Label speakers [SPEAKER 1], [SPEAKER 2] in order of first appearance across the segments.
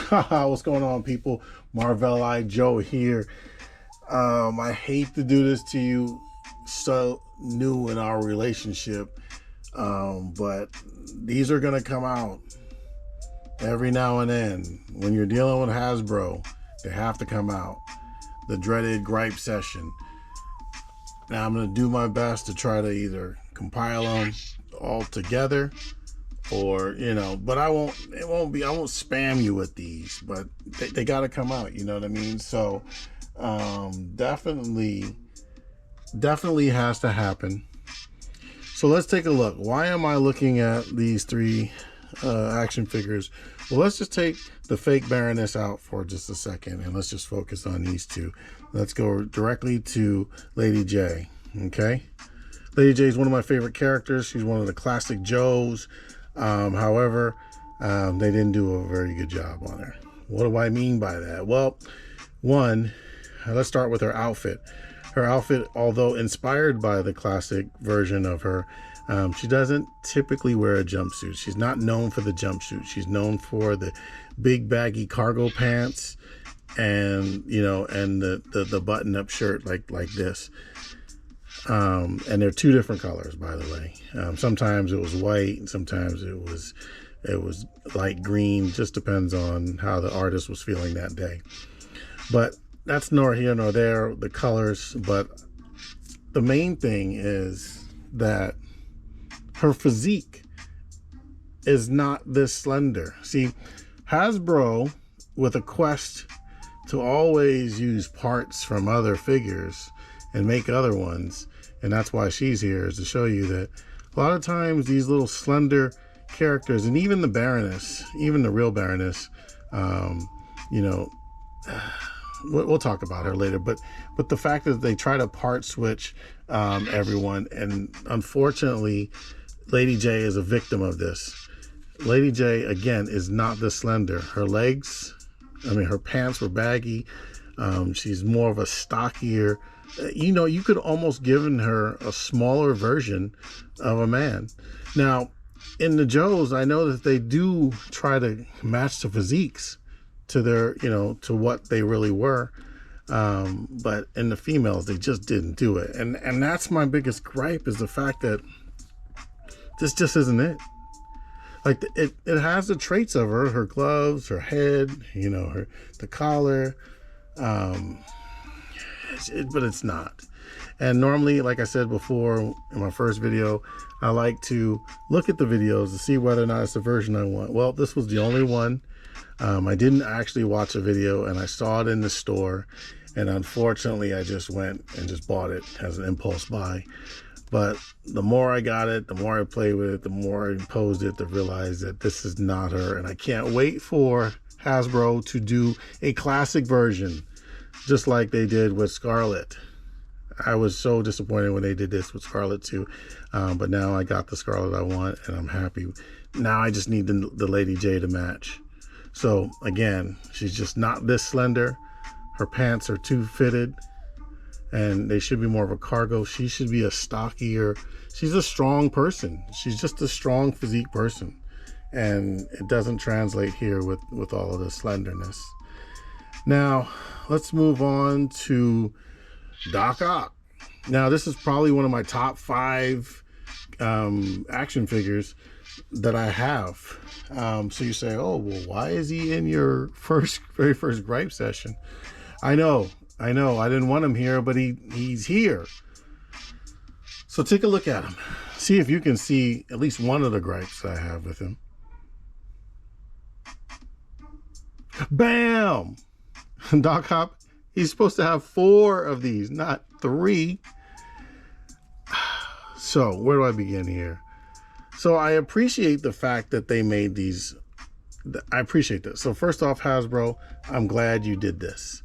[SPEAKER 1] What's going on, people? MarveliJOE here. I hate to do this to you, so new in our relationship, but these are gonna come out every now and then. When you're dealing with Hasbro, they have to come out. The dreaded Gripe Session. Now I'm gonna do my best to try to either compile them all together, or but I won't spam you with these, but they got to come out, you know what I mean? So definitely has to happen. So let's take a look. Why am I looking at these three action figures? Well, let's just take the fake Baroness out for just a second, and let's just focus on these two. Let's go directly to Lady Jaye. Okay, Lady Jaye is one of my favorite characters. She's one of the classic Joes. However, they didn't do a very good job on her. What do I mean by that? Well, one, let's start with her outfit. Her outfit, although inspired by the classic version of her, she doesn't typically wear a jumpsuit. She's not known for the jumpsuit. She's known for the big baggy cargo pants and, and the button-up shirt like this. And they're two different colors, by the way. Sometimes it was white, and sometimes it was light green. Just depends on how the artist was feeling that day. But that's nor here nor there, the colors. But the main thing is that her physique is not this slender. See, Hasbro, with a quest to always use parts from other figures and make other ones, and that's why she's here, is to show you that a lot of times these little slender characters, and even the Baroness, even the real Baroness, we'll talk about her later, but the fact that they try to part switch everyone, and unfortunately Lady Jaye is a victim of this. Lady Jaye, again, is not this slender. Her legs, her pants were baggy. She's more of a stockier, you could almost given her a smaller version of a man. Now, in the Joes, I know that they do try to match the physiques to their, to what they really were. But in the females, they just didn't do it. And that's my biggest gripe, is the fact that this just isn't it. Like, it has the traits of her gloves, her head, the collar, but it's not. And normally, like I said before in my first video, I like to look at the videos to see whether or not it's the version I want. Well, this was the only one. I didn't actually watch a video, and I saw it in the store, and unfortunately I just went and just bought it as an impulse buy. But the more I got it, the more I played with it, the more I posed it, to realize that this is not her. And I can't wait for Hasbro to do a classic version, just like they did with Scarlet. I was so disappointed when they did this with Scarlet too. But now I got the Scarlet I want, and I'm happy. Now I just need the Lady Jaye to match. So again, she's just not this slender. Her pants are too fitted, and they should be more of a cargo. She should be a stockier. She's a strong person. She's just a strong physique person, and it doesn't translate here with all of the slenderness. Now let's move on to Doc Ock. Now this is probably one of my top 5 action figures that I have. So you say, oh, well, why is he in your very first Gripe Session? I know, I didn't want him here, but he's here. So take a look at him. See if you can see at least one of the gripes I have with him. Bam! Doc Ock, he's supposed to have 4 of these, not 3. So where do I begin here? So I appreciate the fact that they made these. I appreciate this. So first off, Hasbro, I'm glad you did this.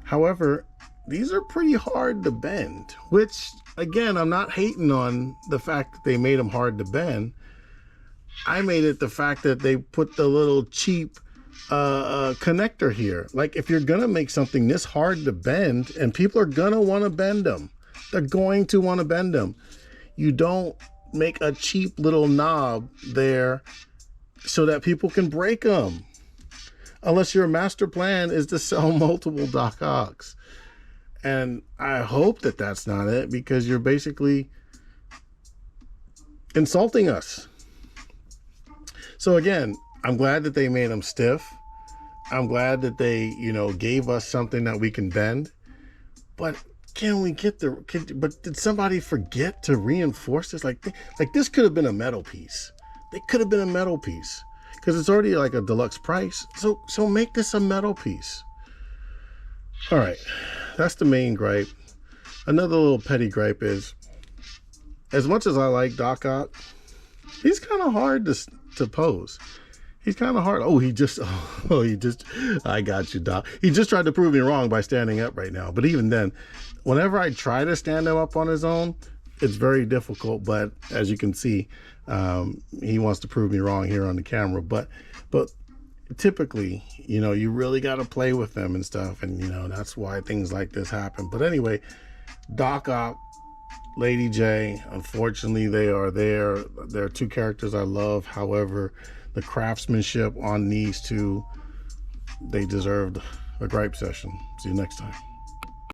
[SPEAKER 1] However, these are pretty hard to bend, which, again, I'm not hating on the fact that they made them hard to bend. I made it the fact that they put the little cheap connector here. Like, if you're gonna make something this hard to bend, and people are gonna want to bend them, they're going to want to bend them, you don't make a cheap little knob there so that people can break them. unless your master plan is to sell multiple Doc Ocks. And I hope that that's not it, because you're basically insulting us. So again, I'm glad that they made them stiff. I'm glad that they, gave us something that we can bend. But can we get but did somebody forget to reinforce this? Like this could have been a metal piece. They could have been a metal piece, because it's already like a deluxe price. So make this a metal piece. All right, that's the main gripe. Another little petty gripe is, as much as I like Doc Ock, he's kind of hard to pose. He's kind of hard. I got you, Doc. He just tried to prove me wrong by standing up right now. But even then, whenever I try to stand him up on his own, it's very difficult. But as you can see, he wants to prove me wrong here on the camera. But typically, you really got to play with them and stuff. And, that's why things like this happen. But anyway, Doc Ock, Lady Jaye, unfortunately, they are there. They're two characters I love. However, the craftsmanship on these two, they deserved a gripe session. See you next time.